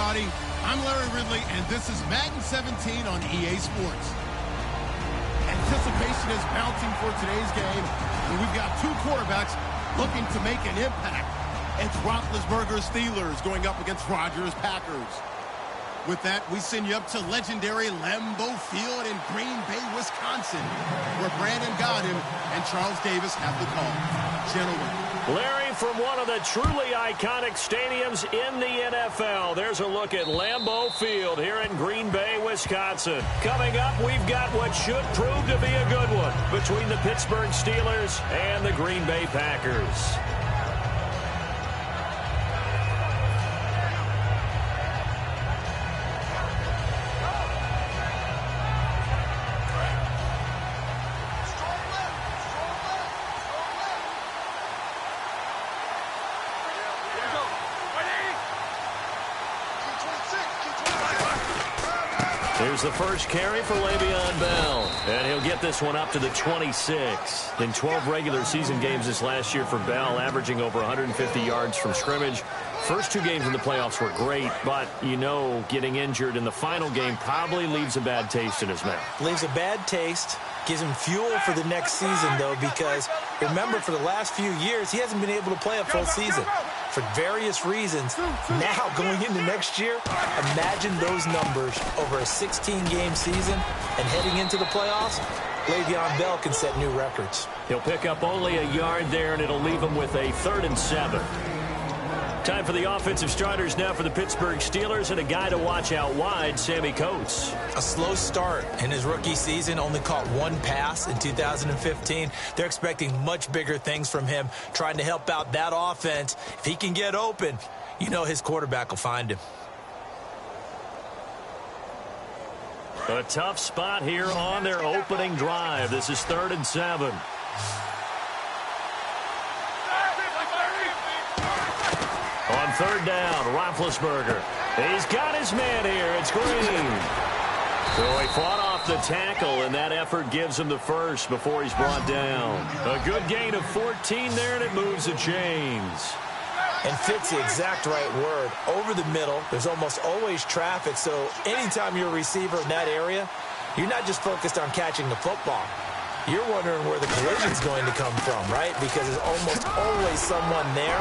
everybody. I'm Larry Ridley, and this is Madden 17 on EA Sports. Anticipation is mounting for today's game, and we've got two quarterbacks looking to make an impact. It's Roethlisberger's Steelers going up against Rodgers' Packers. With that, we send you up to legendary Lambeau Field in Green Bay, Wisconsin, where Brandon Gaudin and Charles Davis have the call. Gentlemen. Larry, from one of the truly iconic stadiums in the NFL, there's a look at Lambeau Field here in Green Bay, Wisconsin. Coming up, we've got what should prove to be a good one between the Pittsburgh Steelers and the Green Bay Packers. Here's the first carry for Le'Veon Bell, and he'll get this one up to the 26. In 12 regular season games this last year for Bell, averaging over 150 yards from scrimmage. First two games in the playoffs were great, but, you know, getting injured in the final game probably leaves a bad taste in his mouth. Leaves a bad taste. Gives him fuel for the next season, though, because remember, for the last few years, he hasn't been able to play a full season for various reasons. Now, going into next year, imagine those numbers over a 16-game season and heading into the playoffs. Le'Veon Bell can set new records. He'll pick up only a yard there, and it'll leave him with a 3rd and 7. Time for the offensive starters now for the Pittsburgh Steelers, and a guy to watch out wide, Sammy Coates. A slow start in his rookie season, only caught one pass in 2015. They're expecting much bigger things from him, trying to help out that offense. If he can get open, you know his quarterback will find him. A tough spot here on their opening drive. This is 3rd and 7. On 3rd down, Roethlisberger. He's got his man here. It's Green. So he fought off the tackle, and that effort gives him the first before he's brought down. A good gain of 14 there, and it moves the chains. And fits the exact right word. Over the middle, there's almost always traffic, so anytime you're a receiver in that area, you're not just focused on catching the football. You're wondering where the collision's going to come from, right? Because there's almost always someone there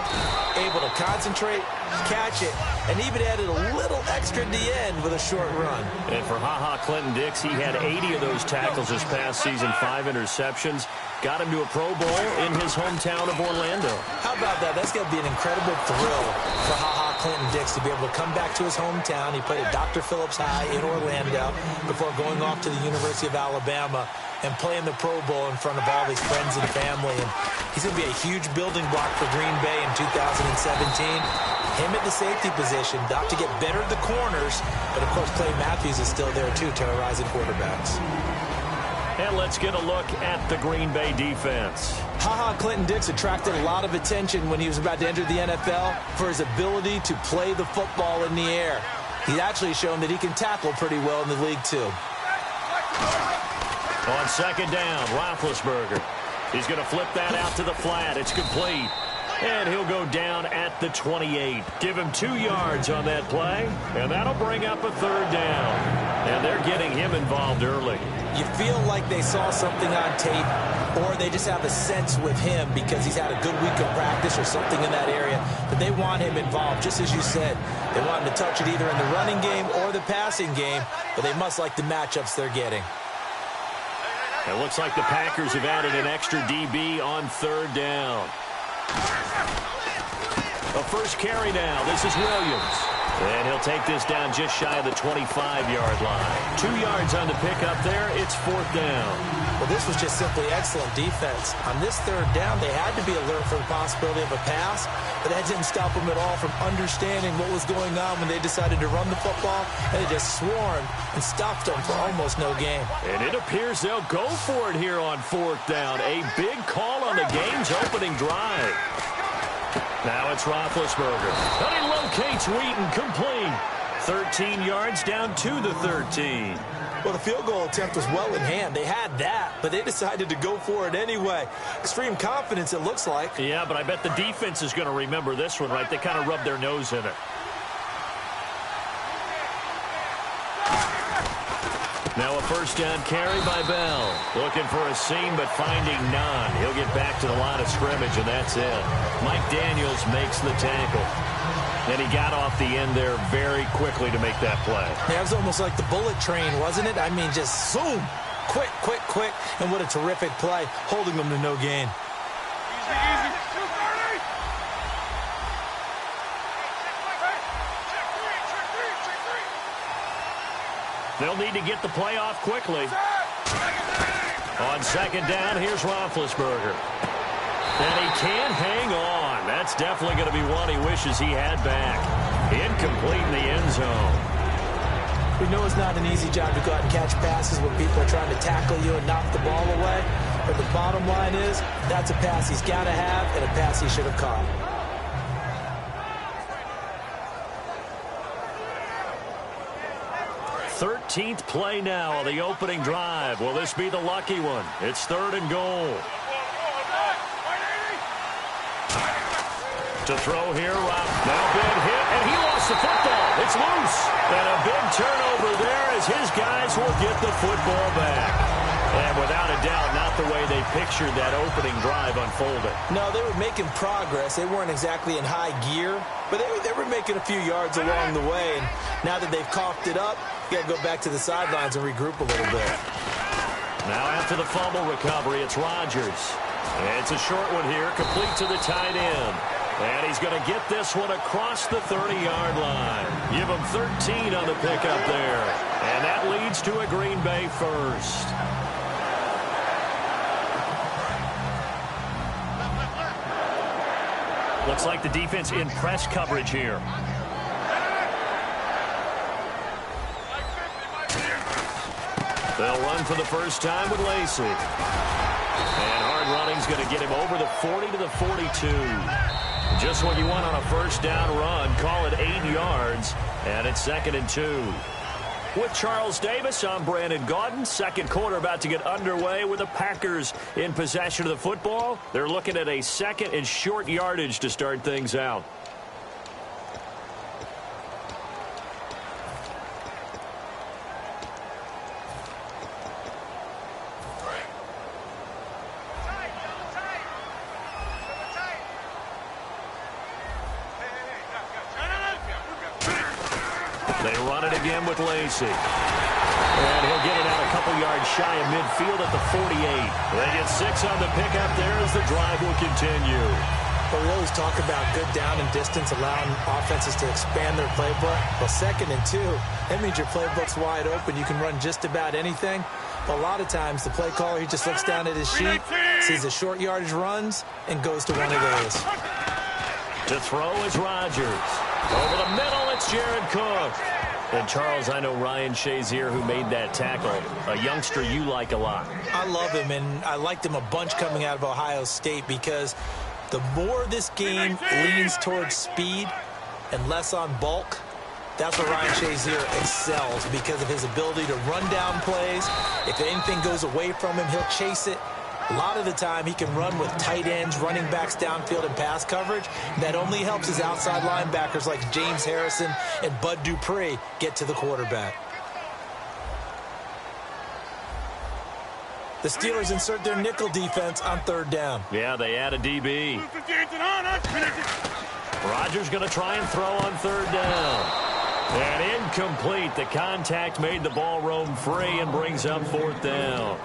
able to concentrate, catch it, and even added a little extra at the end with a short run. And for Clinton-Dix, he had 80 of those tackles this past season, 5 interceptions. Got him to a Pro Bowl in his hometown of Orlando. How about that? That's going to be an incredible thrill for Clinton-Dix to be able to come back to his hometown. He played at Dr. Phillips High in Orlando before going off to the University of Alabama and playing the Pro Bowl in front of all his friends and family. And he's going to be a huge building block for Green Bay in 2017. Him at the safety position, not to get better at the corners, but of course Clay Matthews is still there too, terrorizing quarterbacks. And let's get a look at the Green Bay defense. Clinton-Dix attracted a lot of attention when he was about to enter the NFL for his ability to play the football in the air. He's actually shown that he can tackle pretty well in the league too. On 2nd down, Roethlisberger. He's going to flip that out to the flat. It's complete. And he'll go down at the 28. Give him 2 yards on that play, and that'll bring up a 3rd down. And they're getting him involved early. You feel like they saw something on tape, or they just have a sense with him because he's had a good week of practice or something in that area that they want him involved, just as you said. They want him to touch it either in the running game or the passing game, but they must like the matchups they're getting. It looks like the Packers have added an extra DB on 3rd down. A first carry now. This is Williams. And he'll take this down just shy of the 25-yard line. 2 yards on the pickup there. It's 4th down. Well, this was just simply excellent defense. On this 3rd down, they had to be alert for the possibility of a pass, but that didn't stop them at all from understanding what was going on when they decided to run the football, and they just swarmed and stopped them for almost no gain. And it appears they'll go for it here on 4th down. A big call on the game's opening drive. Now it's Roethlisberger. And he locates Wheaton, complete. 13 yards down to the 13. Well, the field goal attempt was well in hand. They had that, but they decided to go for it anyway. Extreme confidence, it looks like. Yeah, but I bet the defense is going to remember this one, right? They kind of rubbed their nose in it. Now a first down carry by Bell. Looking for a seam, but finding none. He'll get back to the line of scrimmage, and that's it. Mike Daniels makes the tackle. And he got off the end there very quickly to make that play. Yeah, it was almost like the bullet train, wasn't it? I mean, just zoom. Quick, quick, quick. And what a terrific play, holding them to no gain. Easy. They'll need to get the play off quickly. On second down, here's Roethlisberger. And he can't hang on. That's definitely going to be one he wishes he had back. Incomplete in the end zone. We know it's not an easy job to go out and catch passes when people are trying to tackle you and knock the ball away. But the bottom line is, that's a pass he's got to have and a pass he should have caught. 13th play now on the opening drive. Will this be the lucky one? It's 3rd and goal. To throw here, now big hit, and he lost the football. It's loose. And a big turnover there as his guys will get the football back. And without a doubt, not the way they pictured that opening drive unfolding. No, they were making progress. They weren't exactly in high gear, but they were making a few yards along the way. And now that they've coughed it up, you got to go back to the sidelines and regroup a little bit. Now after the fumble recovery, it's Rodgers. It's a short one here, complete to the tight end. And he's going to get this one across the 30-yard line. Give him 13 on the pickup there. And that leads to a Green Bay first. Looks like the defense in press coverage here. They'll run for the first time with Lacy. And hard running's going to get him over the 40 to the 42. Just what you want on a first down run. Call it 8 yards. And it's 2nd and 2. With Charles Davis, I'm Brandon Gaudin. Second quarter about to get underway with the Packers in possession of the football. They're looking at a second and short yardage to start things out. They run it again with Lacy. And he'll get it out a couple yards shy of midfield at the 48. They get 6 on the pickup there as the drive will continue. But we always talk about good down and distance, allowing offenses to expand their playbook. Well, 2nd and 2, that means your playbook's wide open. You can run just about anything. But a lot of times, the play caller, he just looks down at his sheet, sees the short yardage runs, and goes to one of those. To throw is Rodgers. Over the middle, it's Jared Cook. And, Charles, I know Ryan Shazier, who made that tackle, a youngster you like a lot. I love him, and I liked him a bunch coming out of Ohio State because the more this game leans towards speed and less on bulk, that's where Ryan Shazier excels because of his ability to run down plays. If anything goes away from him, he'll chase it. A lot of the time, he can run with tight ends, running backs downfield, and pass coverage. That only helps his outside linebackers like James Harrison and Bud Dupree get to the quarterback. The Steelers insert their nickel defense on 3rd down. Yeah, they add a DB. Rodgers going to try and throw on 3rd down. And incomplete. The contact made the ball roam free and brings up 4th down.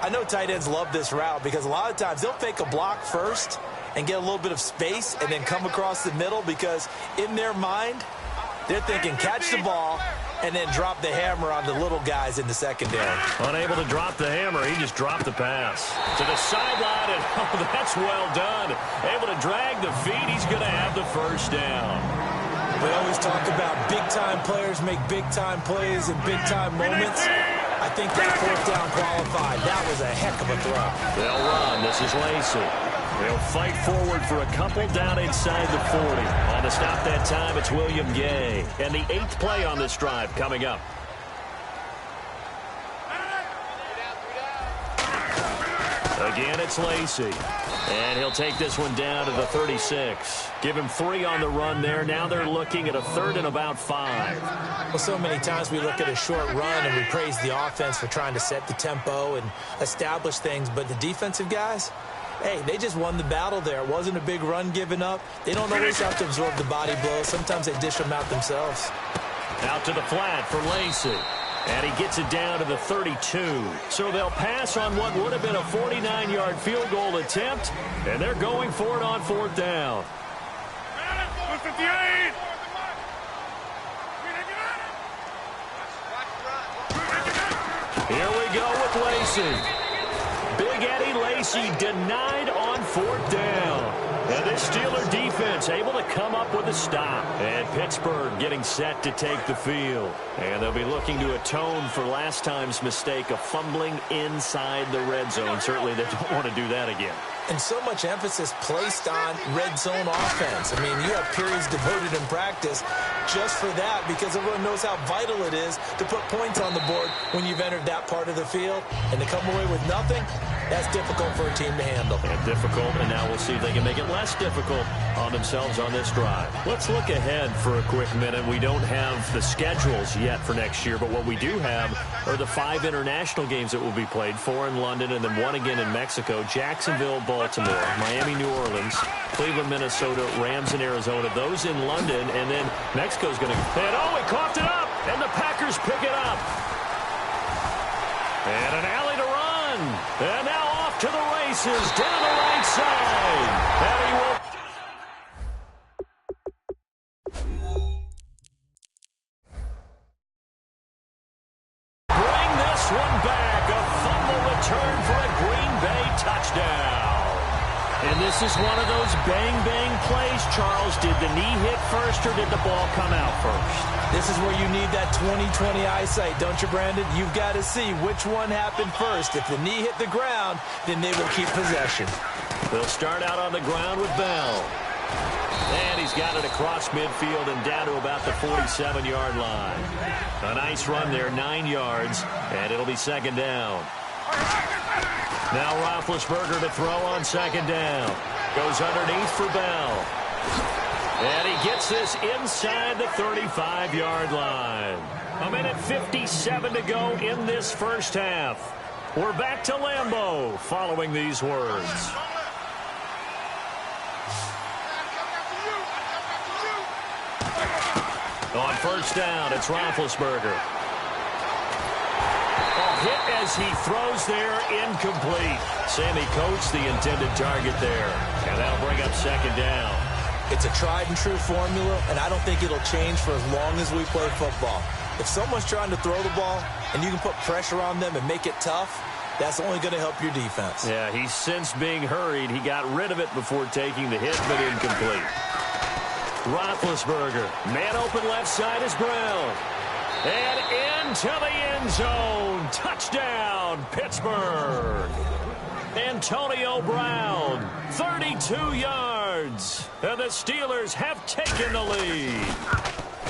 I know tight ends love this route because a lot of times they'll fake a block first and get a little bit of space and then come across the middle because in their mind, they're thinking catch the ball and then drop the hammer on the little guys in the secondary. Unable to drop the hammer, he just dropped the pass. To the sideline, and oh, that's well done. Able to drag the feet, he's going to have the first down. We always talk about big-time players make big-time plays in big-time moments. I think that 4th down qualified. That was a heck of a throw. They'll run. This is Lacy. They'll fight forward for a couple down inside the 40. On the stop that time, it's William Gay. And the 8th play on this drive coming up. Again, it's Lacy. And he'll take this one down to the 36. Give him 3 on the run there. Now they're looking at a 3rd and about 5. Well, so many times we look at a short run and we praise the offense for trying to set the tempo and establish things. But the defensive guys, hey, they just won the battle there. It wasn't a big run given up. They don't always have to absorb the body blows. Sometimes they dish them out themselves. Out to the flat for Lacy. And he gets it down to the 32. So they'll pass on what would have been a 49-yard field goal attempt, and they're going for it on 4th down. 58. Here we go with Lacy. Big Eddie Lacy denied on 4th down. And this Steeler defense able to come up with a stop. And Pittsburgh getting set to take the field. And they'll be looking to atone for last time's mistake of fumbling inside the red zone. Certainly they don't want to do that again. And so much emphasis placed on red zone offense. I mean, you have periods devoted in practice just for that because everyone knows how vital it is to put points on the board when you've entered that part of the field. And to come away with nothing, that's difficult for a team to handle. And difficult, and now we'll see if they can make it less difficult on themselves on this drive. Let's look ahead for a quick minute. We don't have the schedules yet for next year, but what we do have are the 5 international games that will be played, 4 in London and then 1 again in Mexico, Jacksonville, Baltimore, Miami, New Orleans, Cleveland, Minnesota, Rams, and Arizona. Those in London, and then Mexico's going to... And oh, he coughed it up, and the Packers pick it up. And an alley to run. And now off to the races, down the right side. And he will... bring this one back. A fumble return for a Green Bay touchdown. And this is one of those bang-bang plays, Charles. Did the knee hit first or did the ball come out first? This is where you need that 20/20 eyesight, don't you, Brandon? You've got to see which one happened first. If the knee hit the ground, then they will keep possession. They'll start out on the ground with Bell. And he's got it across midfield and down to about the 47-yard line. A nice run there, 9 yards, and it'll be 2nd down. Now Roethlisberger to throw on 2nd down. Goes underneath for Bell. And he gets this inside the 35-yard line. 1:57 to go in this first half. We're back to Lambeau following these words. On 1st down, it's Roethlisberger. Hit as he throws there, incomplete. Sammy Coates, the intended target there. And that'll bring up 2nd down. It's a tried and true formula, and I don't think it'll change for as long as we play football. If someone's trying to throw the ball and you can put pressure on them and make it tough, that's only going to help your defense. Yeah, he's since being hurried. He got rid of it before taking the hit, but incomplete. Roethlisberger, man open left side is Brown. And into the end zone. Touchdown, Pittsburgh. Antonio Brown, 32 yards. And the Steelers have taken the lead.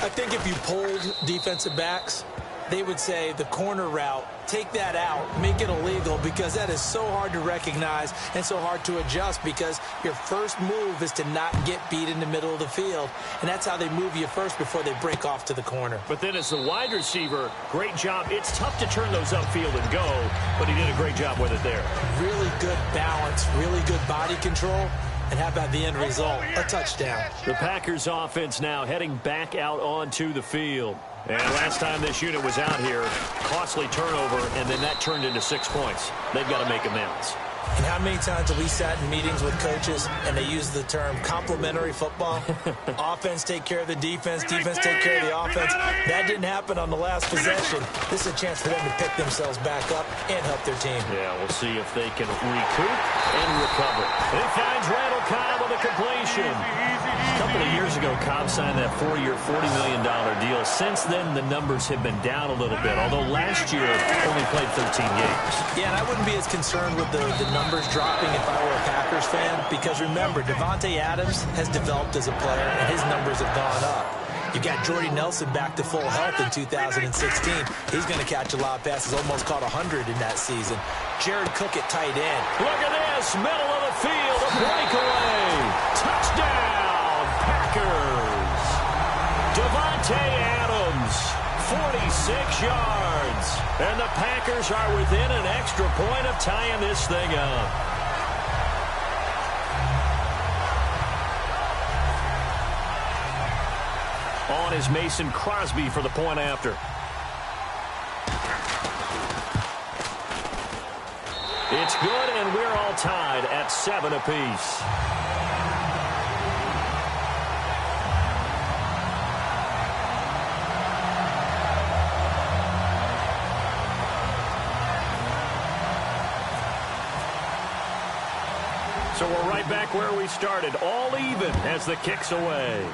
I think if you polled defensive backs, they would say the corner route, take that out, make it illegal, because that is so hard to recognize and so hard to adjust, because your first move is to not get beat in the middle of the field, and that's how they move you first before they break off to the corner. But then as the wide receiver, great job. It's tough to turn those upfield and go, but he did a great job with it there. Really good balance, really good body control. And how about the end result? A touchdown. The Packers offense now heading back out onto the field. And last time this unit was out here, costly turnover, and then that turned into 6 points. They've got to make amends. And how many times have we sat in meetings with coaches and they use the term complementary football? Offense take care of the defense, defense take care of the offense. That didn't happen on the last possession. This is a chance for them to pick themselves back up and help their team. Yeah, we'll see if they can recoup and recover. He finds Randall Cobb with a completion. A couple of years ago, Cobb signed that 4-year, $40 million deal. Since then, the numbers have been down a little bit, although last year only played 13 games. Yeah, and I wouldn't be as concerned with the numbers dropping if I were a Packers fan, because remember, Davante Adams has developed as a player, and his numbers have gone up. You got Jordy Nelson back to full health in 2016. He's going to catch a lot of passes, almost caught 100 in that season. Jared Cook at tight end. Look at this, middle of the field, a breakaway. Touchdown, Packers. Davante Adams, 46 yards. And the Packers are within an extra point of tying this thing up. On is Mason Crosby for the point after. It's good, and we're all tied at 7 apiece. So we're right back where we started, all even as the kick's away.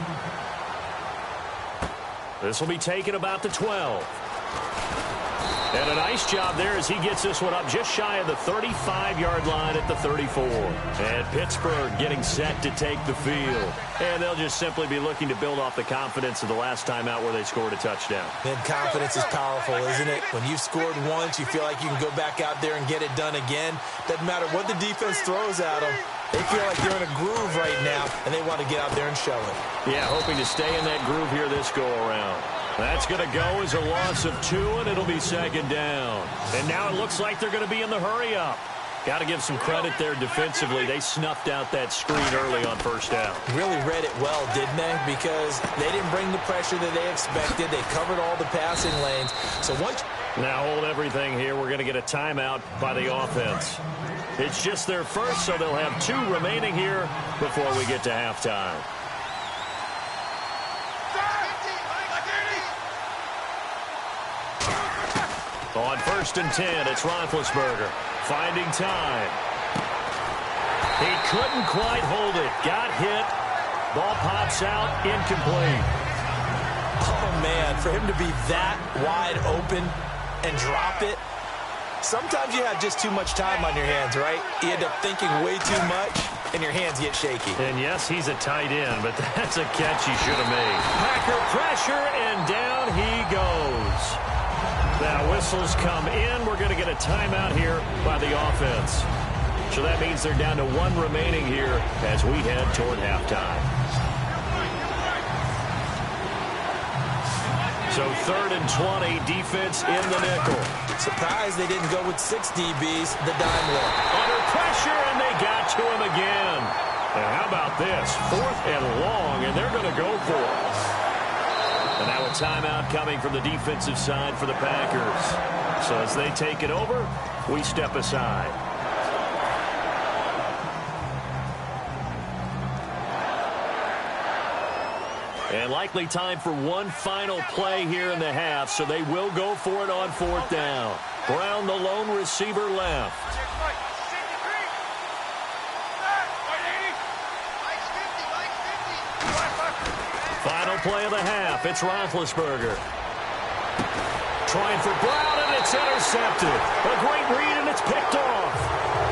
This will be taken about the 12. And a nice job there as he gets this one up just shy of the 35-yard line at the 34. And Pittsburgh getting set to take the field. And they'll just simply be looking to build off the confidence of the last time out where they scored a touchdown. And confidence is powerful, isn't it? When you've scored once, you feel like you can go back out there and get it done again. Doesn't matter what the defense throws at them. They feel like they're in a groove right now, and they want to get out there and show it. Yeah, hoping to stay in that groove here this go-around. That's going to go as a loss of 2, and it'll be second down. And now it looks like they're going to be in the hurry-up. Got to give some credit there defensively. They snuffed out that screen early on first down. Really read it well, didn't they? Because they didn't bring the pressure that they expected. They covered all the passing lanes. So once... Now hold everything here. We're going to get a timeout by the offense. It's just their first, so they'll have 2 remaining here before we get to halftime. On 1st and 10, it's Roethlisberger finding time. He couldn't quite hold it. Got hit. Ball pops out. Incomplete. Oh, man, for him to be that wide open and drop it. Sometimes you have just too much time on your hands, right? You end up thinking way too much, and your hands get shaky. And yes, he's a tight end, but that's a catch he should have made. Packer pressure, and down he goes. Now whistles come in. We're going to get a timeout here by the offense. So that means they're down to 1 remaining here as we head toward halftime. So 3rd and 20, defense in the nickel. Surprised they didn't go with 6 DBs, the dime look. Under pressure, and they got to him again. And how about this? 4th and long, and they're going to go for it. And now a timeout coming from the defensive side for the Packers. So as they take it over, we step aside. And likely time for one final play here in the half, so they will go for it on 4th down. Brown, the lone receiver, left. Final play of the half. It's Roethlisberger. Trying for Brown, and it's intercepted. A great read, and it's picked off.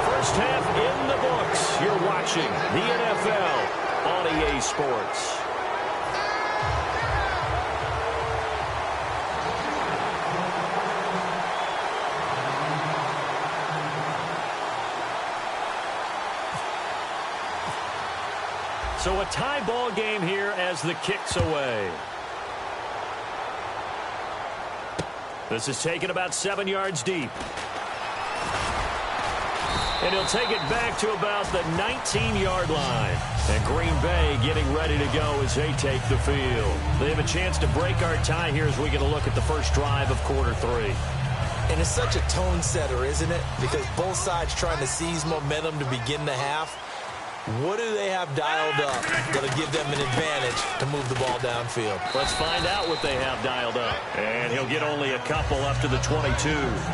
First half in the books. You're watching the NFL on EA Sports. So a tie ball game here as the kick's away. This is taken about 7 yards deep. And he'll take it back to about the 19-yard line. And Green Bay getting ready to go as they take the field. They have a chance to break our tie here as we get a look at the first drive of quarter 3. And it's such a tone setter, isn't it? Because both sides trying to seize momentum to begin the half. What do they have dialed up that'll give them an advantage to move the ball downfield? Let's find out what they have dialed up. And he'll get only a couple up to the 22.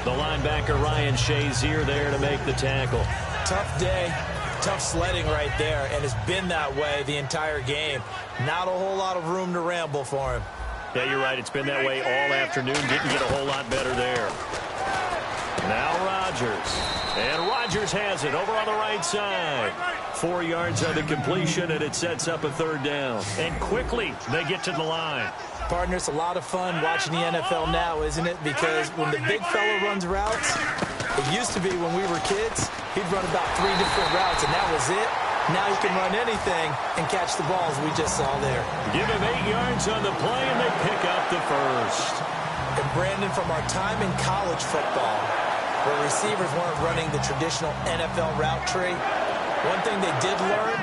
The linebacker Ryan Shazier there to make the tackle. Tough day, tough sledding right there, and it's been that way the entire game. Not a whole lot of room to ramble for him. Yeah, you're right. It's been that way all afternoon. Didn't get a whole lot better there. Now Rodgers. And Rodgers has it over on the right side. 4 yards on the completion, and it sets up a third down. And quickly, they get to the line. Partner, it's a lot of fun watching the NFL now, isn't it? Because when the big fella runs routes, it used to be when we were kids, he'd run about 3 different routes, and that was it. Now he can run anything and catch the balls we just saw there. Give him 8 yards on the play, and they pick up the first. And Brandon, from our time in college football, where receivers weren't running the traditional NFL route tree, one thing they did learn,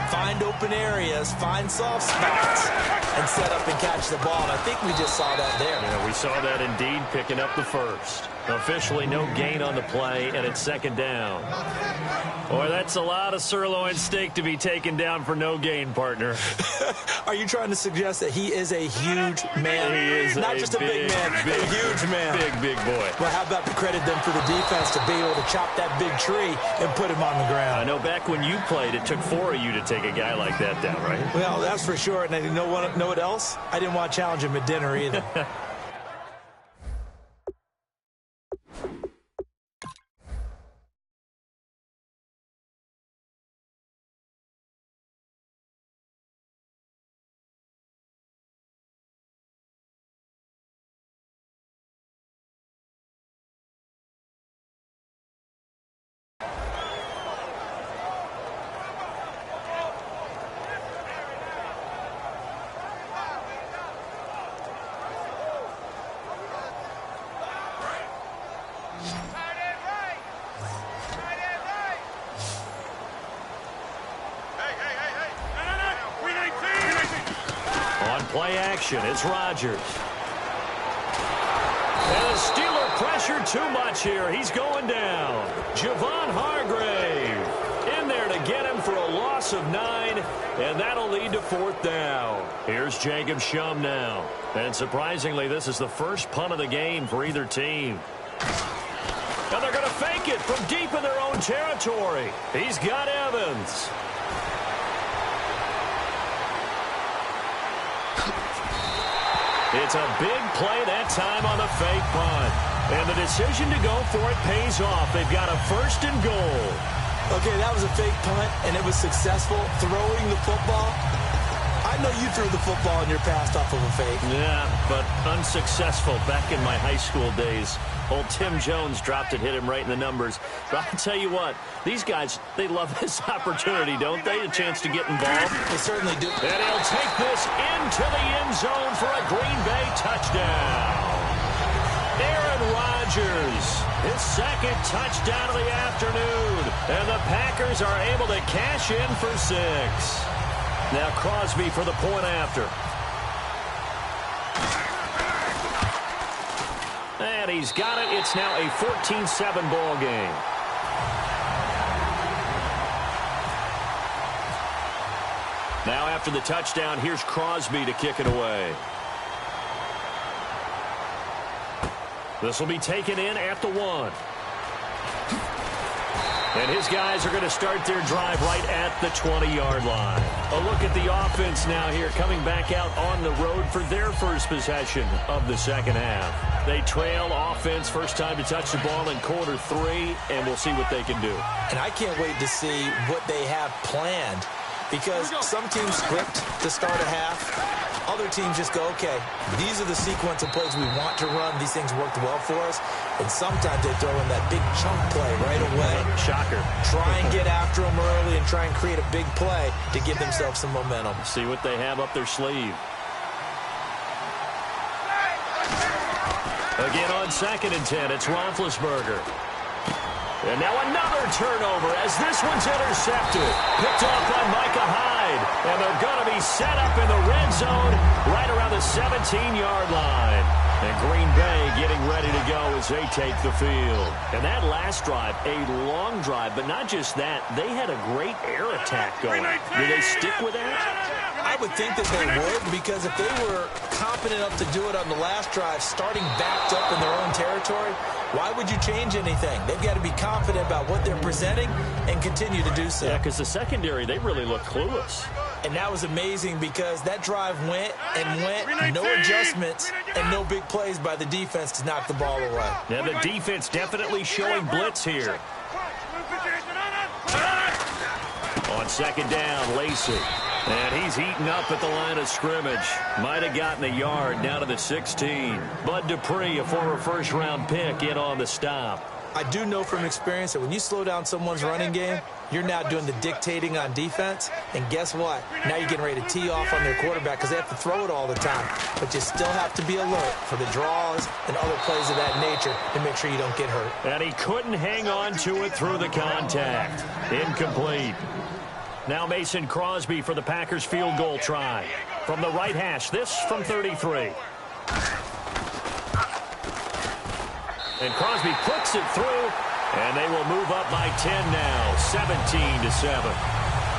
find open areas, find soft spots, and set up and catch the ball. And I think we just saw that there. Yeah, we saw that indeed, picking up the first. Officially no gain on the play, and it's second down. Boy, that's a lot of sirloin steak to be taken down for no gain, partner. Are you trying to suggest that he is a huge man? He is not just a big man, a huge man. Big boy. Well, how about to credit them for the defense to be able to chop that big tree and put him on the ground? I know back when you played, it took 4 of you to take a guy like that down, right? Well, that's for sure. And you know what else? I didn't want to challenge him at dinner either. Play action, it's Rodgers. And the Steeler pressure too much here. He's going down. Javon Hargrave in there to get him for a loss of 9, and that'll lead to 4th down. Here's Jacob Shum now. And surprisingly, this is the first punt of the game for either team. And they're going to fake it from deep in their own territory. He's got Evans. It's a big play that time on the fake punt. And the decision to go for it pays off. They've got a 1st and goal. Okay, that was a fake punt, and it was successful throwing the football. I know you threw the football in your past off of a fake. Yeah, but unsuccessful back in my high school days. Old Tim Jones dropped it, hit him right in the numbers. But I'll tell you what, these guys, they love this opportunity, don't they? A chance to get involved. They certainly do. And he'll take this into the end zone for a Green Bay touchdown. Aaron Rodgers, his 2nd touchdown of the afternoon. And the Packers are able to cash in for 6. Now Crosby for the point after. And he's got it. It's now a 14-7 ball game. Now after the touchdown, here's Crosby to kick it away. This will be taken in at the 1. And his guys are going to start their drive right at the 20-yard line. A look at the offense now here, coming back out on the road for their first possession of the second half. They trail offense, first time to touch the ball in quarter 3, and we'll see what they can do. And I can't wait to see what they have planned, because some teams script to start a half. Other teams just go, okay, these are the sequence of plays we want to run. These things worked well for us. And sometimes they throw in that big chunk play right away. Shocker. Try and get after them early and try and create a big play to give themselves some momentum. See what they have up their sleeve. Again on 2nd and 10, it's Roethlisberger. And now another turnover as this one's intercepted. Picked off by Micah Hyde. And they're going to be set up in the red zone right around the 17-yard line. And Green Bay getting ready to go as they take the field. And that last drive, a long drive, but not just that. They had a great air attack going. Do they stick with that? I would think that they would, because if they were confident enough to do it on the last drive, starting backed up in their own territory, why would you change anything? They've got to be confident about what they're presenting and continue to do so. Yeah, because the secondary, they really look clueless. And that was amazing because that drive went and went, no adjustments and no big plays by the defense to knock the ball away. Now the defense definitely showing blitz here. On second down, Lacey. And he's heating up at the line of scrimmage. Might have gotten a yard down to the 16. Bud Dupree, a former first-round pick, in on the stop. I do know from experience that when you slow down someone's running game, you're now doing the dictating on defense. And guess what? Now you're getting ready to tee off on their quarterback because they have to throw it all the time. But you still have to be alert for the draws and other plays of that nature to make sure you don't get hurt. And he couldn't hang on to it through the contact. Incomplete. Now Mason Crosby for the Packers field goal try. From the right hash, this from 33. And Crosby puts it through, and they will move up by 10 now, 17-7.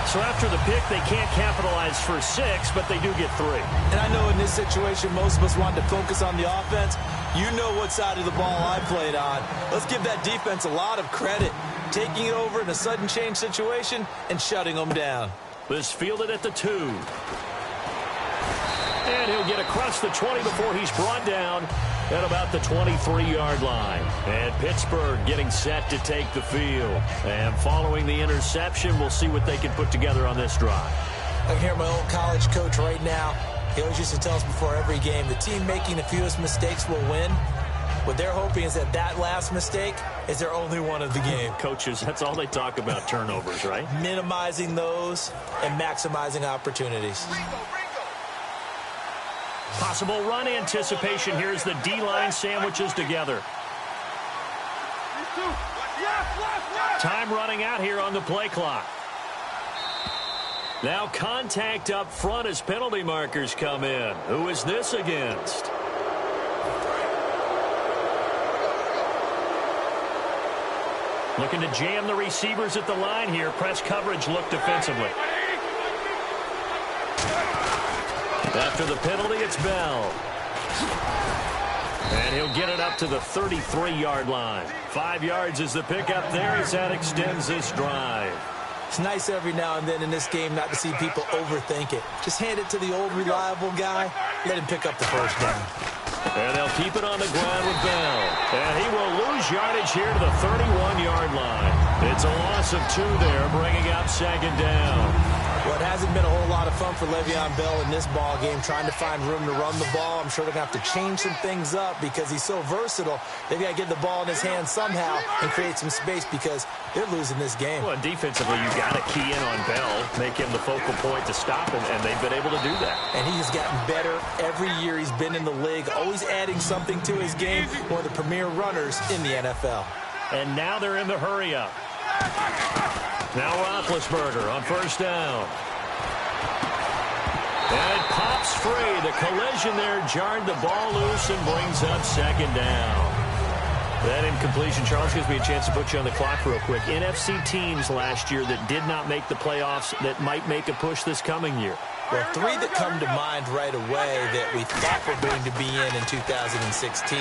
So after the pick, they can't capitalize for 6, but they do get 3. And I know in this situation, most of us want to focus on the offense. You know what side of the ball I played on. Let's give that defense a lot of credit, taking it over in a sudden change situation and shutting them down. This fielded at the 2. And he'll get across the 20 before he's brought down at about the 23-yard line. And Pittsburgh getting set to take the field. And following the interception, we'll see what they can put together on this drive. I can hear my old college coach right now. He always used to tell us before every game, the team making the fewest mistakes will win. What they're hoping is that that last mistake is their only one of the game. Coaches, that's all they talk about, turnovers, right? Minimizing those and maximizing opportunities. Possible run anticipation. Here's the D-line sandwiches together. Time running out here on the play clock. Now contact up front as penalty markers come in. Who is this against? Looking to jam the receivers at the line here. Press coverage look defensively. After the penalty, it's Bell. And he'll get it up to the 33-yard line. 5 yards is the pickup there as that extends this drive. It's nice every now and then in this game not to see people overthink it. Just hand it to the old reliable guy. Let him pick up the first down. And they'll keep it on the ground with Bell. And he will lose yardage here to the 31-yard line. It's a loss of 2 there, bringing up second down. Well, it hasn't been a whole lot of fun for Le'Veon Bell in this ball game, trying to find room to run the ball. I'm sure they're going to have to change some things up because he's so versatile. They've got to get the ball in his hands somehow and create some space because they're losing this game. Well, defensively, you've got to key in on Bell, make him the focal point to stop him, and they've been able to do that. And he has gotten better every year he's been in the league, always adding something to his game. One of the premier runners in the NFL. And now they're in the hurry-up. Now Roethlisberger on first down. And it pops free. The collision there jarred the ball loose and brings up second down. That incompletion, Charles, gives me a chance to put you on the clock real quick. NFC teams last year that did not make the playoffs that might make a push this coming year. Well, 3 that come to mind right away that we thought were going to be in 2016.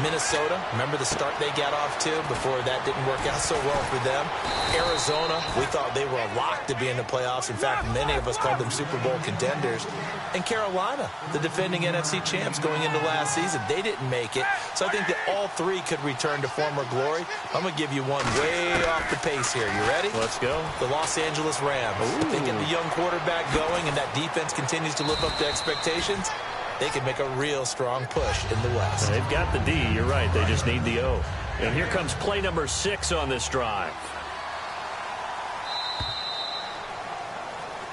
Minnesota, remember the start they got off to before that didn't work out so well for them. Arizona, we thought they were a lock to be in the playoffs. In fact, many of us called them Super Bowl contenders. And Carolina, the defending NFC champs going into last season, they didn't make it. So I think that all 3 could return to former glory. I'm going to give you one way off the pace here. You ready? Let's go. The Los Angeles Rams. If they get the young quarterback going and that defense continues to live up to expectations, they can make a real strong push in the West. They've got the D. You're right. They just need the O. And here comes play number 6 on this drive.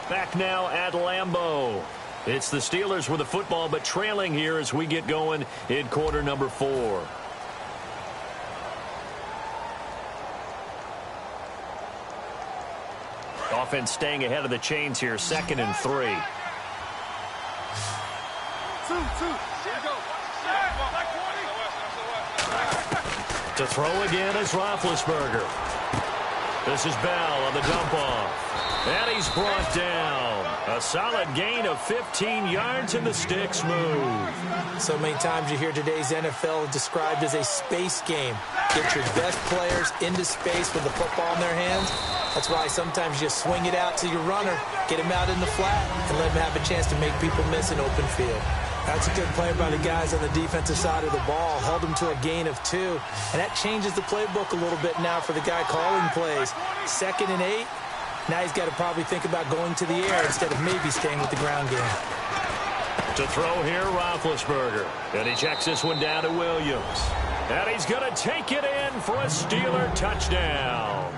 Back now at Lambeau. It's the Steelers with the football, but trailing here as we get going in quarter number 4. Offense staying ahead of the chains here, 2nd and 3. To throw again is Roethlisberger. This is Bell on the dump off. And he's brought down. A solid gain of 15 yards, and the sticks move. So many times you hear today's NFL described as a space game. Get your best players into space with the football in their hands. That's why sometimes you swing it out to your runner, get him out in the flat, and let him have a chance to make people miss an open field. That's a good play by the guys on the defensive side of the ball. Held him to a gain of 2. And that changes the playbook a little bit now for the guy calling plays. 2nd and 8. Now he's got to probably think about going to the air instead of maybe staying with the ground game. To throw here, Roethlisberger. And he checks this one down to Williams. And he's going to take it in for a Steeler touchdown.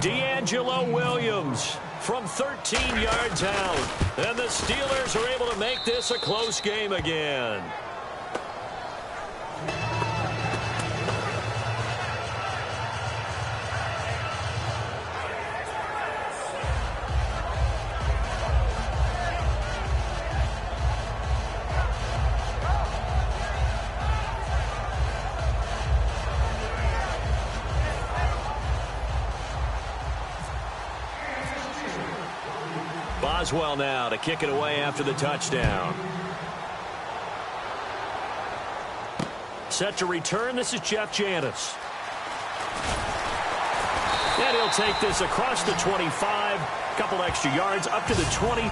D'Angelo Williams from 13 yards out. And the Steelers are able to make this a close game again. Boswell now to kick it away after the touchdown. Set to return, this is Jeff Janis. And he'll take this across the 25, couple extra yards up to the 20.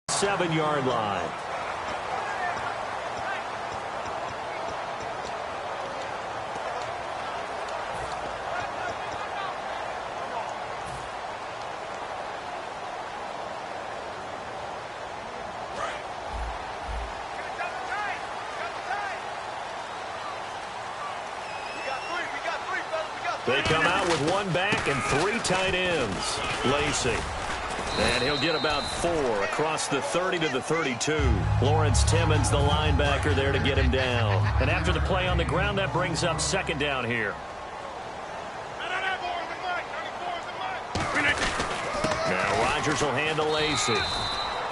Seven-yard line. They come out with one back and 3 tight ends. Lacy. And he'll get about 4 across the 30 to the 32. Lawrence Timmons, the linebacker, there to get him down. And after the play on the ground, that brings up 2nd down here. Now Rodgers will handle Lacy.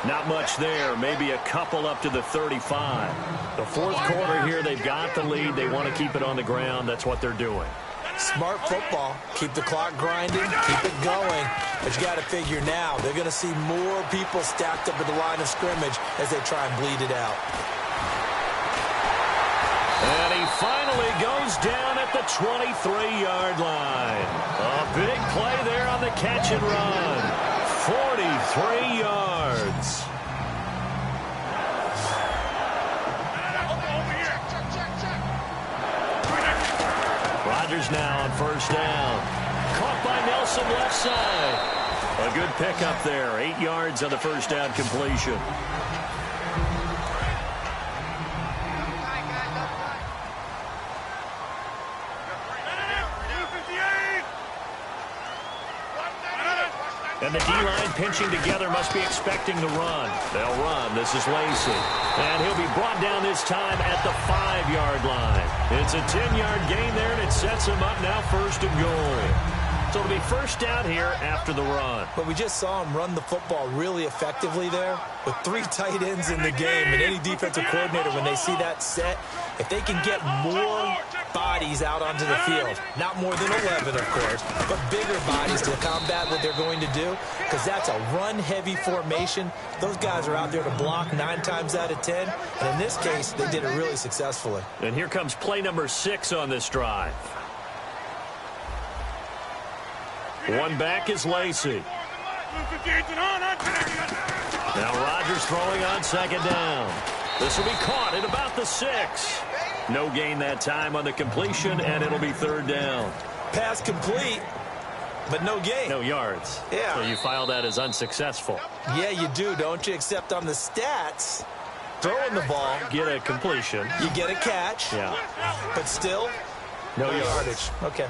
Not much there. Maybe a couple up to the 35. The 4th quarter here, they've got the lead. They want to keep it on the ground. That's what they're doing. Smart football. Keep the clock grinding. Keep it going. But you got to figure now, they're going to see more people stacked up at the line of scrimmage as they try and bleed it out. And he finally goes down at the 23-yard line. A big play there on the catch and run. 43 yards. Rodgers now on 1st down. Caught by Nelson left side. A good pickup there. 8 yards on the 1st down completion. And the D-line pinching together must be expecting the run. They'll run. This is Lacy. And he'll be brought down this time at the 5-yard line. It's a 10-yard gain there, and it sets him up now 1st and goal. So it'll be 1st down here after the run. But we just saw him run the football really effectively there with 3 tight ends in the game. And any defensive coordinator, when they see that set, if they can get more bodies out onto the field, not more than 11, of course, but bigger bodies to combat what they're going to do, because that's a run-heavy formation. Those guys are out there to block 9 times out of 10. And in this case, they did it really successfully. And here comes play number 6 on this drive. One back is Lacy. Now Rodgers throwing on 2nd down. This will be caught at about the 6. No gain that time on the completion, and it'll be 3rd down. Pass complete, but no gain. No yards. Yeah. So you file that as unsuccessful. Yeah, you do, don't you? Except on the stats, throwing the ball. Get a completion. You get a catch. Yeah. But still, no yardage. Okay.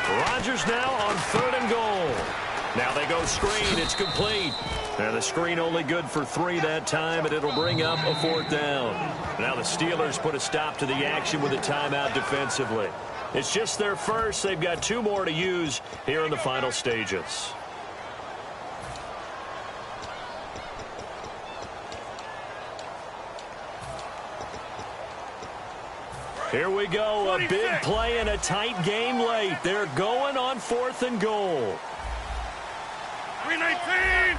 Rodgers now on 3rd and goal. Now they go screen. It's complete. And the screen only good for 3 that time, and it'll bring up a 4th down. Now the Steelers put a stop to the action with a timeout defensively. It's just their first. They've got 2 more to use here in the final stages. Here we go, a big play in a tight game late. They're going on 4th and goal. 319,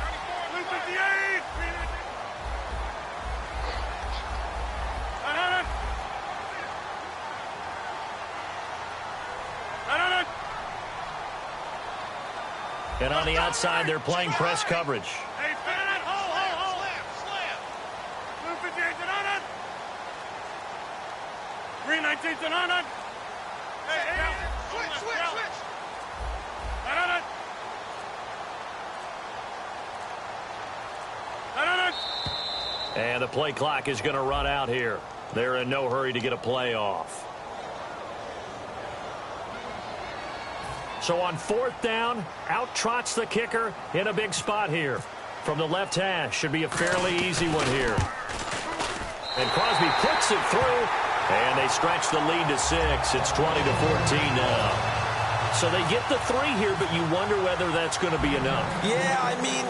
258. And on the outside, they're playing press coverage. Hey, hold. Slam. 258 to 900. 319 to 900. Hey, switch. 900. 900. And the play clock is going to run out here. They're in no hurry to get a play off. So on 4th down, out trots the kicker in a big spot here. From the left hash, should be a fairly easy one here. And Crosby puts it through, and they stretch the lead to 6. It's 20-14 now. So they get the 3 here, but you wonder whether that's going to be enough. Yeah, I mean,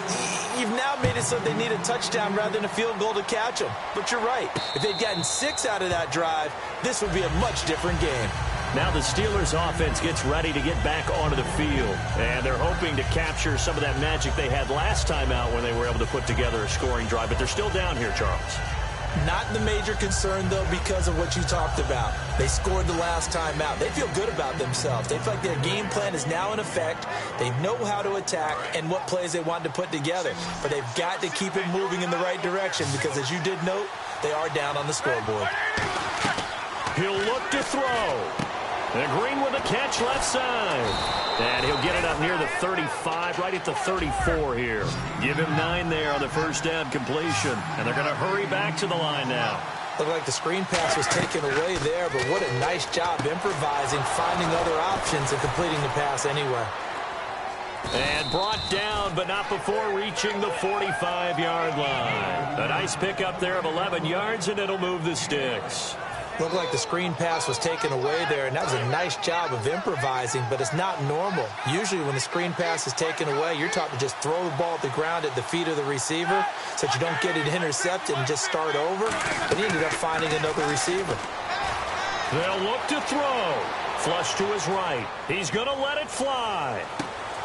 you've now made it so they need a touchdown rather than a field goal to catch them. But you're right. If they'd gotten 6 out of that drive, this would be a much different game. Now the Steelers offense gets ready to get back onto the field. And they're hoping to capture some of that magic they had last time out when they were able to put together a scoring drive. But they're still down here, Charles. Not the major concern, though, because of what you talked about. They scored the last time out. They feel good about themselves. They feel like their game plan is now in effect. They know how to attack and what plays they want to put together. But they've got to keep it moving in the right direction because, as you did note, they are down on the scoreboard. He'll look to throw. And Green with a catch left side. And he'll get it up near the 35, right at the 34 here. Give him 9 there on the first down completion. And they're going to hurry back to the line now. Looked like the screen pass was taken away there, but what a nice job improvising, finding other options, and completing the pass anyway. And brought down, but not before reaching the 45-yard line. A nice pickup there of 11 yards, and it'll move the sticks. Looked like the screen pass was taken away there, and that was a nice job of improvising, but it's not normal. Usually when the screen pass is taken away, you're taught to just throw the ball at the ground at the feet of the receiver so that you don't get it intercepted and just start over. But he ended up finding another receiver. They'll look to throw. Flush to his right. He's going to let it fly.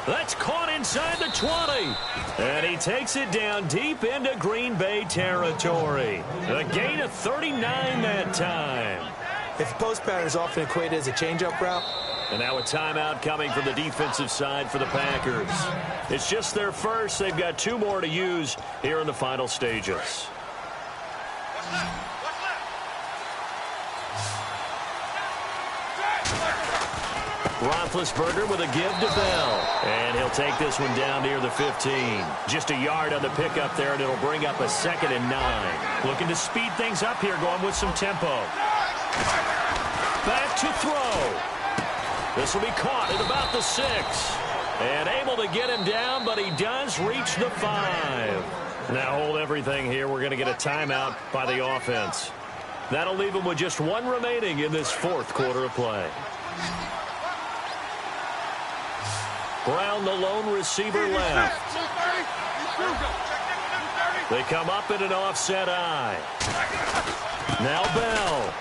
That's caught inside the 20. And he takes it down deep into Green Bay territory. A gain of 39 that time. If post pattern is often equated as a change-up route. And now a timeout coming from the defensive side for the Packers. It's just their first. They've got 2 more to use here in the final stages. Roethlisberger with a give to Bell. And he'll take this one down near the 15. Just a yard on the pickup there, and it'll bring up a 2nd and 9. Looking to speed things up here, going with some tempo. Back to throw. This will be caught at about the 6. And able to get him down, but he does reach the 5. Now hold everything here. We're going to get a timeout by the offense. That'll leave him with just 1 remaining in this 4th quarter of play. Brown, the lone receiver, left. They come up in an offset eye. Now Bell.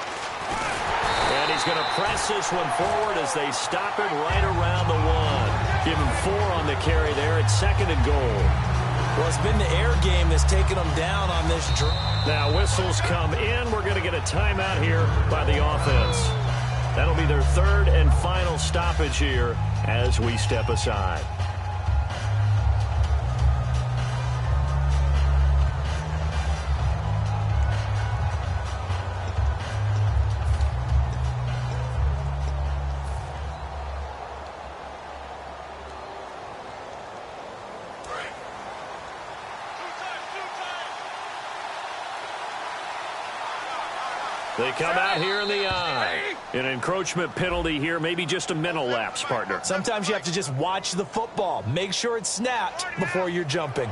And he's going to press this one forward as they stop it right around the 1. Give him 4 on the carry there. It's 2nd and goal. Well, it's been the air game that's taken them down on this drive. Now whistles come in. We're going to get a timeout here by the offense. That'll be their 3rd and final stoppage here as we step aside. They come out here in the eye. An encroachment penalty here, maybe just a mental lapse, partner. Sometimes you have to just watch the football. Make sure it's snapped before you're jumping.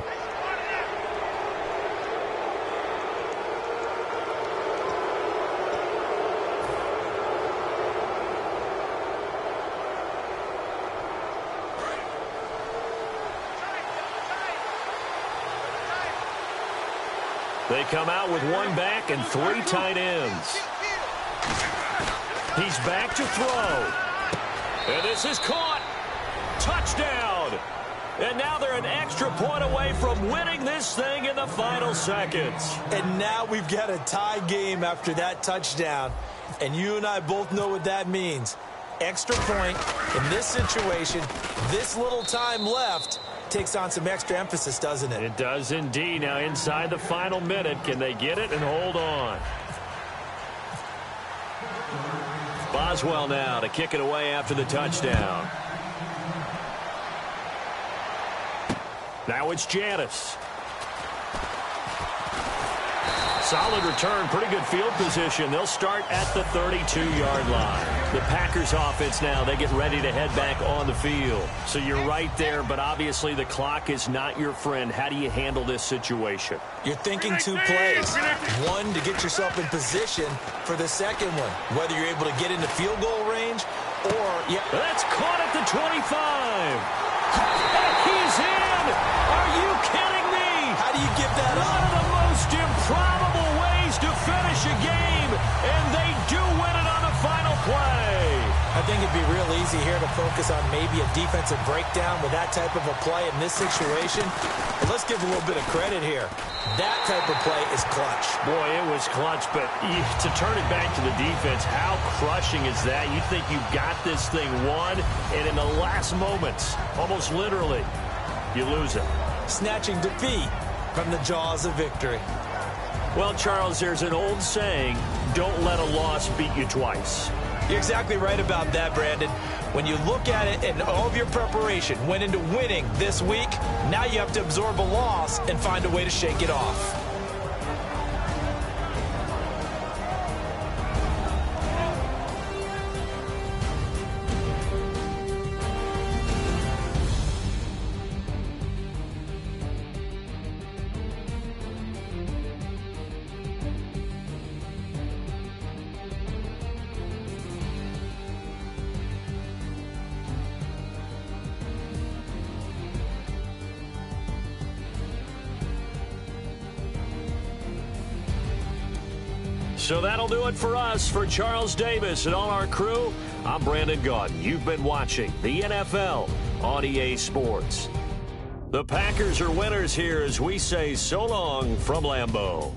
They come out with one back and 3 tight ends. He's back to throw. And this is caught. Touchdown. And now they're an extra point away from winning this thing in the final seconds. And now we've got a tie game after that touchdown. And you and I both know what that means. Extra point in this situation, this little time left, takes on some extra emphasis, doesn't it? It does indeed. Now inside the final minute, can they get it and hold on? Boswell now to kick it away after the touchdown. Now it's Janis. Solid return, pretty good field position. They'll start at the 32-yard line. The Packers offense now, they get ready to head back on the field. So you're right there, but obviously the clock is not your friend. How do you handle this situation? You're thinking 2 plays. One, to get yourself in position for the second one, whether you're able to get into field goal range or... That's caught at the 25. And he's in. Are you kidding me? How do you give that up? One of the most improbable ways to finish a game, and they do win it on the final play. I think it'd be real easy here to focus on maybe a defensive breakdown with that type of a play in this situation. But let's give a little bit of credit here. That type of play is clutch. Boy, it was clutch, but to turn it back to the defense, how crushing is that? You think you've got this thing won, and in the last moments, almost literally, you lose it. Snatching defeat from the jaws of victory. Well, Charles, there's an old saying, don't let a loss beat you twice. You're exactly right about that, Brandon. When you look at it and all of your preparation went into winning this week, now you have to absorb a loss and find a way to shake it off. So that'll do it for us. For Charles Davis and all our crew, I'm Brandon Gaudin. You've been watching the NFL on EA Sports. The Packers are winners here as we say so long from Lambeau.